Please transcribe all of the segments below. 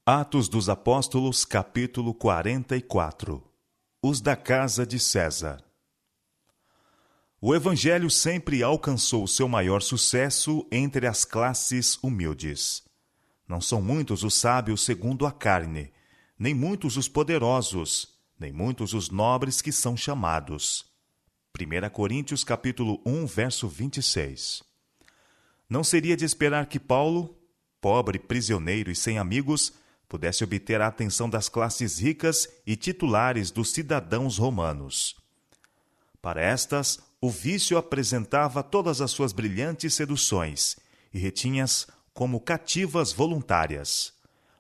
Atos dos Apóstolos, capítulo 44. Os da casa de César. O Evangelho sempre alcançou seu maior sucesso entre as classes humildes. Não são muitos os sábios segundo a carne, nem muitos os poderosos, nem muitos os nobres que são chamados. 1 Coríntios capítulo 1, verso 26. Não seria de esperar que Paulo, pobre, prisioneiro e sem amigos, pudesse obter a atenção das classes ricas e titulares dos cidadãos romanos. Para estas, o vício apresentava todas as suas brilhantes seduções e retinha-as como cativas voluntárias.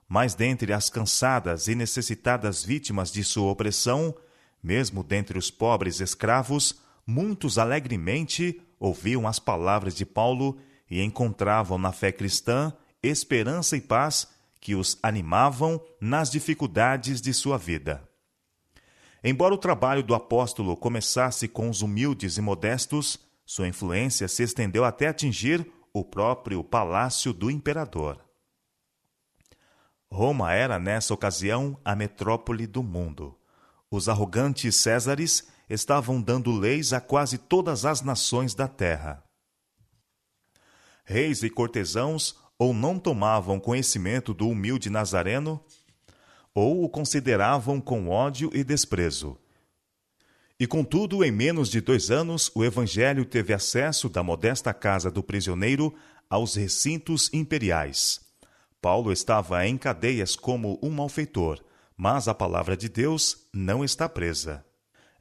Mas dentre as cansadas e necessitadas vítimas de sua opressão, mesmo dentre os pobres escravos, muitos alegremente ouviam as palavras de Paulo e encontravam na fé cristã esperança e paz que os animavam nas dificuldades de sua vida. Embora o trabalho do apóstolo começasse com os humildes e modestos, sua influência se estendeu até atingir o próprio palácio do imperador. Roma era, nessa ocasião, a metrópole do mundo. Os arrogantes césares estavam dando leis a quase todas as nações da terra. Reis e cortesãos ou não tomavam conhecimento do humilde Nazareno, ou o consideravam com ódio e desprezo. E contudo, em menos de 2 anos, o Evangelho teve acesso da modesta casa do prisioneiro aos recintos imperiais. Paulo estava em cadeias como um malfeitor, mas a palavra de Deus não está presa.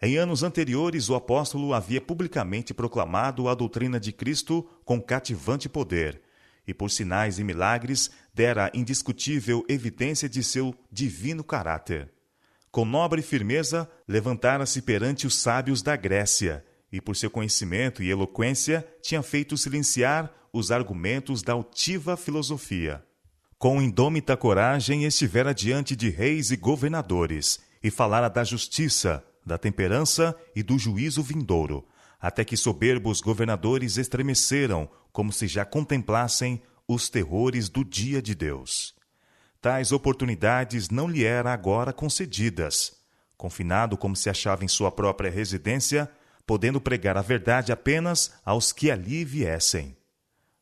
Em anos anteriores, o apóstolo havia publicamente proclamado a doutrina de Cristo com cativante poder, e por sinais e milagres dera indiscutível evidência de seu divino caráter. Com nobre firmeza, levantara-se perante os sábios da Grécia, e por seu conhecimento e eloquência tinha feito silenciar os argumentos da altiva filosofia. Com indômita coragem estivera diante de reis e governadores, e falara da justiça, da temperança e do juízo vindouro, até que soberbos governadores estremeceram, como se já contemplassem os terrores do dia de Deus. Tais oportunidades não lhe eram agora concedidas. Confinado como se achava em sua própria residência, podendo pregar a verdade apenas aos que ali viessem.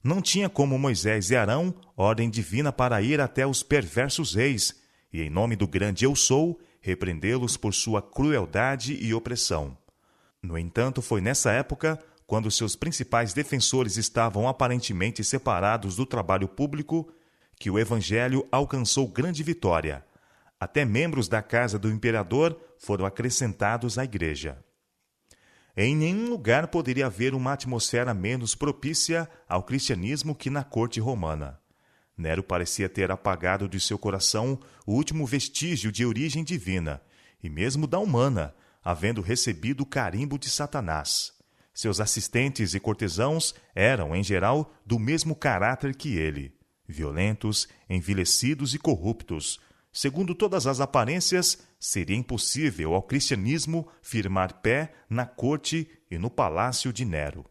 Não tinha como Moisés e Arão ordem divina para ir até os perversos reis, e em nome do grande Eu Sou, repreendê-los por sua crueldade e opressão. No entanto, foi nessa época, quando seus principais defensores estavam aparentemente separados do trabalho público, que o Evangelho alcançou grande vitória. Até membros da casa do imperador foram acrescentados à igreja. Em nenhum lugar poderia haver uma atmosfera menos propícia ao cristianismo que na corte romana. Nero parecia ter apagado de seu coração o último vestígio de origem divina, e mesmo da humana, havendo recebido o carimbo de Satanás. Seus assistentes e cortesãos eram, em geral, do mesmo caráter que ele, violentos, envilecidos e corruptos. Segundo todas as aparências, seria impossível ao cristianismo firmar pé na corte e no palácio de Nero.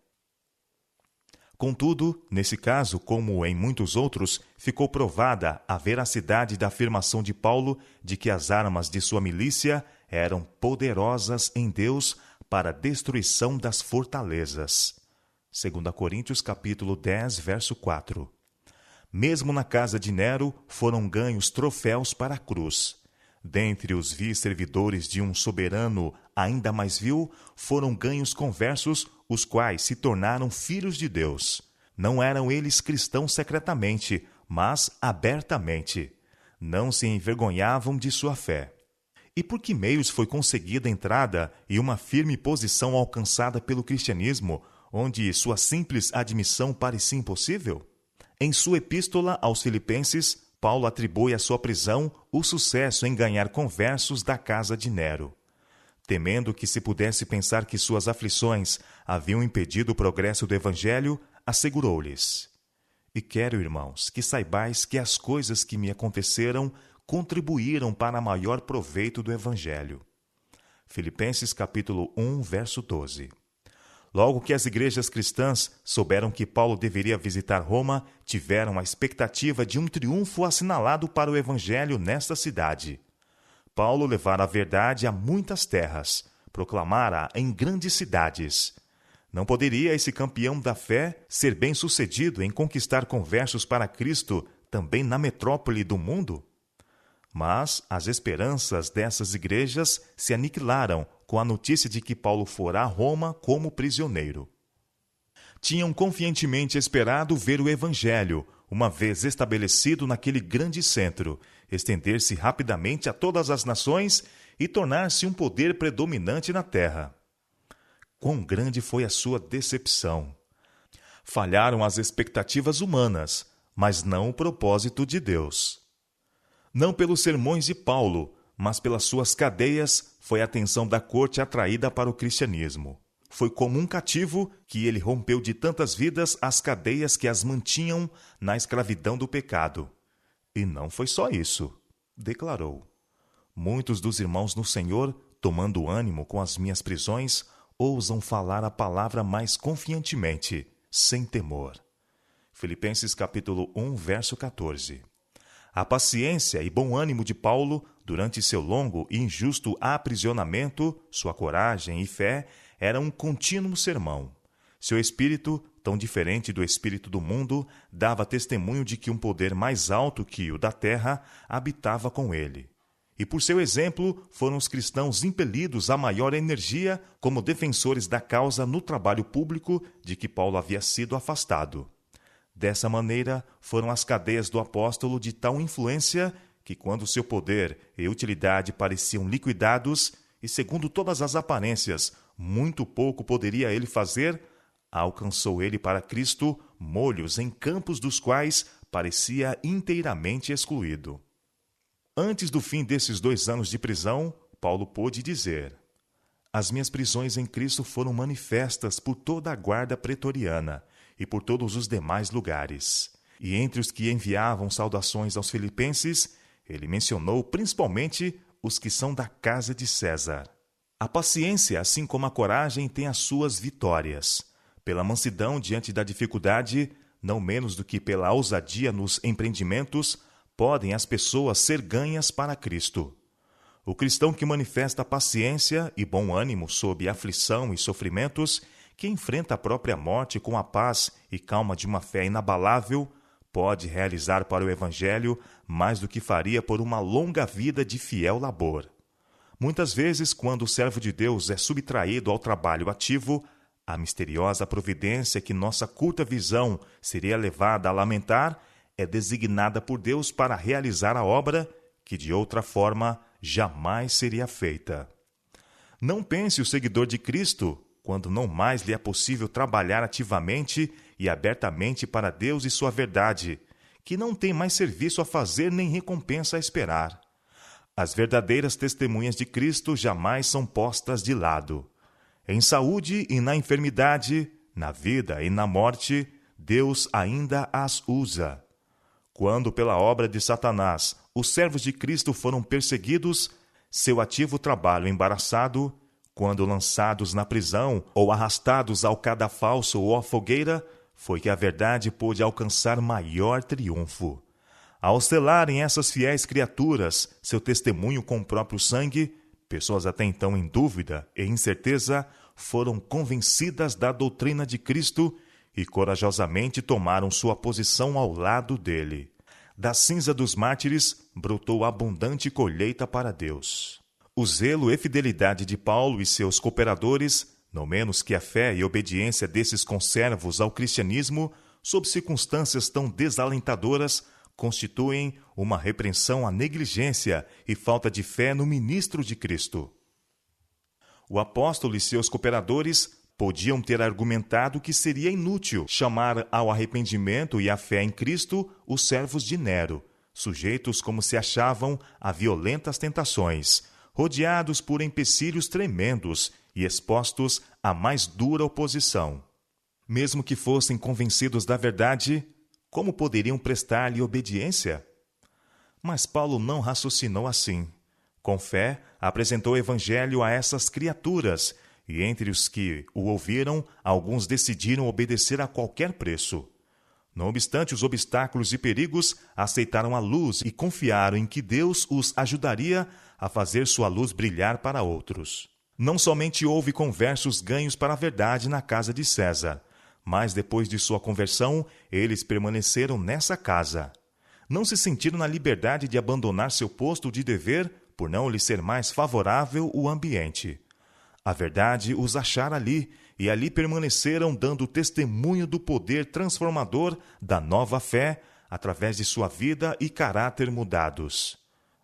Contudo, nesse caso, como em muitos outros, ficou provada a veracidade da afirmação de Paulo de que as armas de sua milícia eram poderosas em Deus para a destruição das fortalezas. 2 Coríntios capítulo 10, verso 4. Mesmo na casa de Nero foram ganhos troféus para a cruz. Dentre os vis servidores de um soberano ainda mais vil, foram ganhos conversos, os quais se tornaram filhos de Deus. Não eram eles cristãos secretamente, mas abertamente. Não se envergonhavam de sua fé. E por que meios foi conseguida a entrada e uma firme posição alcançada pelo cristianismo, onde sua simples admissão parecia impossível? Em sua epístola aos Filipenses, Paulo atribui à sua prisão o sucesso em ganhar conversos da casa de Nero. Temendo que se pudesse pensar que suas aflições haviam impedido o progresso do Evangelho, assegurou-lhes: E quero, irmãos, que saibais que as coisas que me aconteceram contribuíram para maior proveito do Evangelho. Filipenses capítulo 1, verso 12. Logo que as igrejas cristãs souberam que Paulo deveria visitar Roma, tiveram a expectativa de um triunfo assinalado para o evangelho nesta cidade. Paulo levara a verdade a muitas terras, proclamara em grandes cidades. Não poderia esse campeão da fé ser bem-sucedido em conquistar conversos para Cristo também na metrópole do mundo? Mas as esperanças dessas igrejas se aniquilaram com a notícia de que Paulo fora a Roma como prisioneiro. Tinham confiantemente esperado ver o evangelho, uma vez estabelecido naquele grande centro, estender-se rapidamente a todas as nações e tornar-se um poder predominante na terra. Quão grande foi a sua decepção! Falharam as expectativas humanas, mas não o propósito de Deus. Não pelos sermões de Paulo, mas pelas suas cadeias, foi a atenção da corte atraída para o cristianismo. Foi como um cativo que ele rompeu de tantas vidas as cadeias que as mantinham na escravidão do pecado. E não foi só isso, declarou. Muitos dos irmãos no Senhor, tomando ânimo com as minhas prisões, ousam falar a palavra mais confiantemente, sem temor. Filipenses capítulo 1, verso 14. A paciência e bom ânimo de Paulo, durante seu longo e injusto aprisionamento, sua coragem e fé, era um contínuo sermão. Seu espírito, tão diferente do espírito do mundo, dava testemunho de que um poder mais alto que o da terra habitava com ele. E por seu exemplo, foram os cristãos impelidos a maior energia como defensores da causa no trabalho público de que Paulo havia sido afastado. Dessa maneira, foram as cadeias do apóstolo de tal influência que, quando seu poder e utilidade pareciam liquidados, e segundo todas as aparências, muito pouco poderia ele fazer, alcançou ele para Cristo molhos em campos dos quais parecia inteiramente excluído. Antes do fim desses 2 anos de prisão, Paulo pôde dizer: as minhas prisões em Cristo foram manifestas por toda a guarda pretoriana e por todos os demais lugares. E entre os que enviavam saudações aos filipenses, ele mencionou principalmente os que são da casa de César. A paciência, assim como a coragem, tem as suas vitórias. Pela mansidão diante da dificuldade, não menos do que pela ousadia nos empreendimentos, podem as pessoas ser ganhas para Cristo. O cristão que manifesta paciência e bom ânimo sob aflição e sofrimentos, que enfrenta a própria morte com a paz e calma de uma fé inabalável, pode realizar para o Evangelho mais do que faria por uma longa vida de fiel labor. Muitas vezes, quando o servo de Deus é subtraído ao trabalho ativo, a misteriosa providência que nossa curta visão seria levada a lamentar é designada por Deus para realizar a obra que, de outra forma, jamais seria feita. Não pense o seguidor de Cristo, quando não mais lhe é possível trabalhar ativamente e abertamente para Deus e sua verdade, que não tem mais serviço a fazer nem recompensa a esperar. As verdadeiras testemunhas de Cristo jamais são postas de lado. Em saúde e na enfermidade, na vida e na morte, Deus ainda as usa. Quando, pela obra de Satanás, os servos de Cristo foram perseguidos, seu ativo trabalho embaraçado, quando lançados na prisão ou arrastados ao cadafalso ou à fogueira, foi que a verdade pôde alcançar maior triunfo. Ao selarem essas fiéis criaturas seu testemunho com o próprio sangue, pessoas até então em dúvida e incerteza foram convencidas da doutrina de Cristo e corajosamente tomaram sua posição ao lado dele. Da cinza dos mártires brotou abundante colheita para Deus. O zelo e fidelidade de Paulo e seus cooperadores, não menos que a fé e obediência desses conservos ao cristianismo, sob circunstâncias tão desalentadoras, constituem uma repreensão à negligência e falta de fé no ministro de Cristo. O apóstolo e seus cooperadores podiam ter argumentado que seria inútil chamar ao arrependimento e à fé em Cristo os servos de Nero, sujeitos como se achavam a violentas tentações, rodeados por empecilhos tremendos e expostos à mais dura oposição. Mesmo que fossem convencidos da verdade, como poderiam prestar-lhe obediência? Mas Paulo não raciocinou assim. Com fé, apresentou o Evangelho a essas criaturas e entre os que o ouviram, alguns decidiram obedecer a qualquer preço. Não obstante os obstáculos e perigos, aceitaram a luz e confiaram em que Deus os ajudaria a fazer sua luz brilhar para outros. Não somente houve conversos ganhos para a verdade na casa de César, mas depois de sua conversão, eles permaneceram nessa casa. Não se sentiram na liberdade de abandonar seu posto de dever por não lhe ser mais favorável o ambiente. A verdade os achara ali, e ali permaneceram dando testemunho do poder transformador da nova fé através de sua vida e caráter mudados.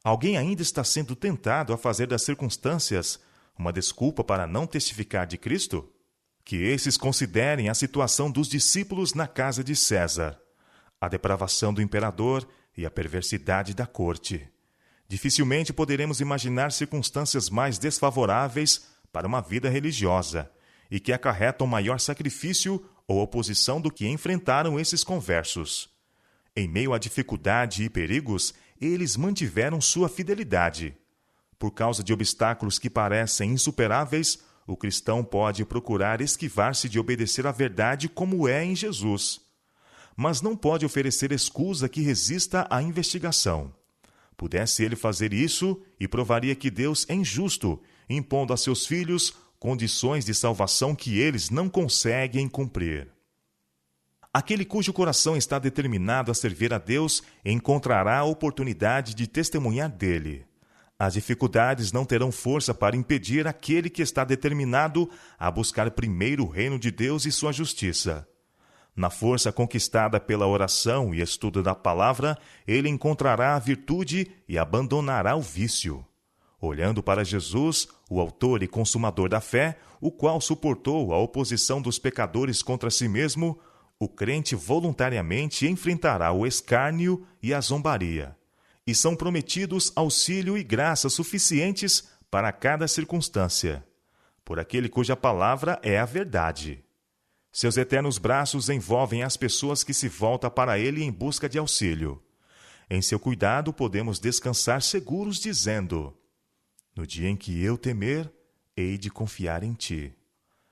Alguém ainda está sendo tentado a fazer das circunstâncias uma desculpa para não testificar de Cristo? Que esses considerem a situação dos discípulos na casa de César, a depravação do imperador e a perversidade da corte. Dificilmente poderemos imaginar circunstâncias mais desfavoráveis para uma vida religiosa e que acarretam maior sacrifício ou oposição do que enfrentaram esses conversos. Em meio à dificuldade e perigos, eles mantiveram sua fidelidade. Por causa de obstáculos que parecem insuperáveis, o cristão pode procurar esquivar-se de obedecer à verdade como é em Jesus. Mas não pode oferecer escusa que resista à investigação. Pudesse ele fazer isso, e provaria que Deus é injusto, impondo a seus filhos condições de salvação que eles não conseguem cumprir. Aquele cujo coração está determinado a servir a Deus encontrará a oportunidade de testemunhar dele. As dificuldades não terão força para impedir aquele que está determinado a buscar primeiro o reino de Deus e sua justiça. Na força conquistada pela oração e estudo da palavra, ele encontrará a virtude e abandonará o vício. Olhando para Jesus, o autor e consumador da fé, o qual suportou a oposição dos pecadores contra si mesmo, o crente voluntariamente enfrentará o escárnio e a zombaria. E são prometidos auxílio e graça suficientes para cada circunstância, por aquele cuja palavra é a verdade. Seus eternos braços envolvem as pessoas que se voltam para ele em busca de auxílio. Em seu cuidado podemos descansar seguros, dizendo: no dia em que eu temer, hei de confiar em ti.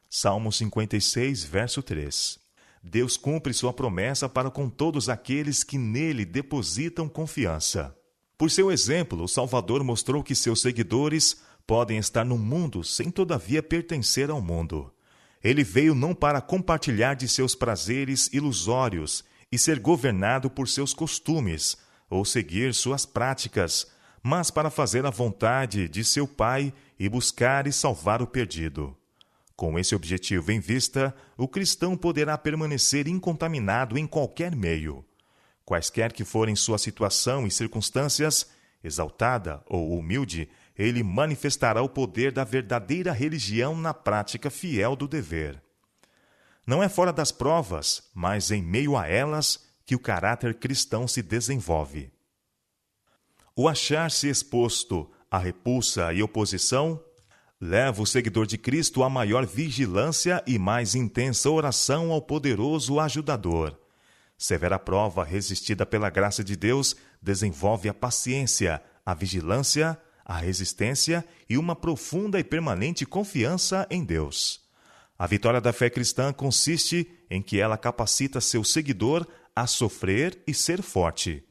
Salmo 56, verso 3. Deus cumpre sua promessa para com todos aqueles que nele depositam confiança. Por seu exemplo, o Salvador mostrou que seus seguidores podem estar no mundo sem todavia pertencer ao mundo. Ele veio não para compartilhar de seus prazeres ilusórios e ser governado por seus costumes ou seguir suas práticas, mas para fazer a vontade de seu Pai e buscar e salvar o perdido. Com esse objetivo em vista, o cristão poderá permanecer incontaminado em qualquer meio. Quaisquer que forem sua situação e circunstâncias, exaltada ou humilde, ele manifestará o poder da verdadeira religião na prática fiel do dever. Não é fora das provas, mas em meio a elas, que o caráter cristão se desenvolve. O achar-se exposto à repulsa e oposição leva o seguidor de Cristo a maior vigilância e mais intensa oração ao poderoso ajudador. Severa prova resistida pela graça de Deus desenvolve a paciência, a vigilância, a resistência e uma profunda e permanente confiança em Deus. A vitória da fé cristã consiste em que ela capacita seu seguidor a sofrer e ser forte,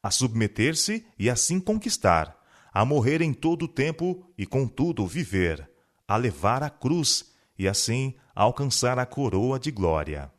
a submeter-se e assim conquistar, a morrer em todo o tempo e contudo viver, a levar a cruz e assim alcançar a coroa de glória.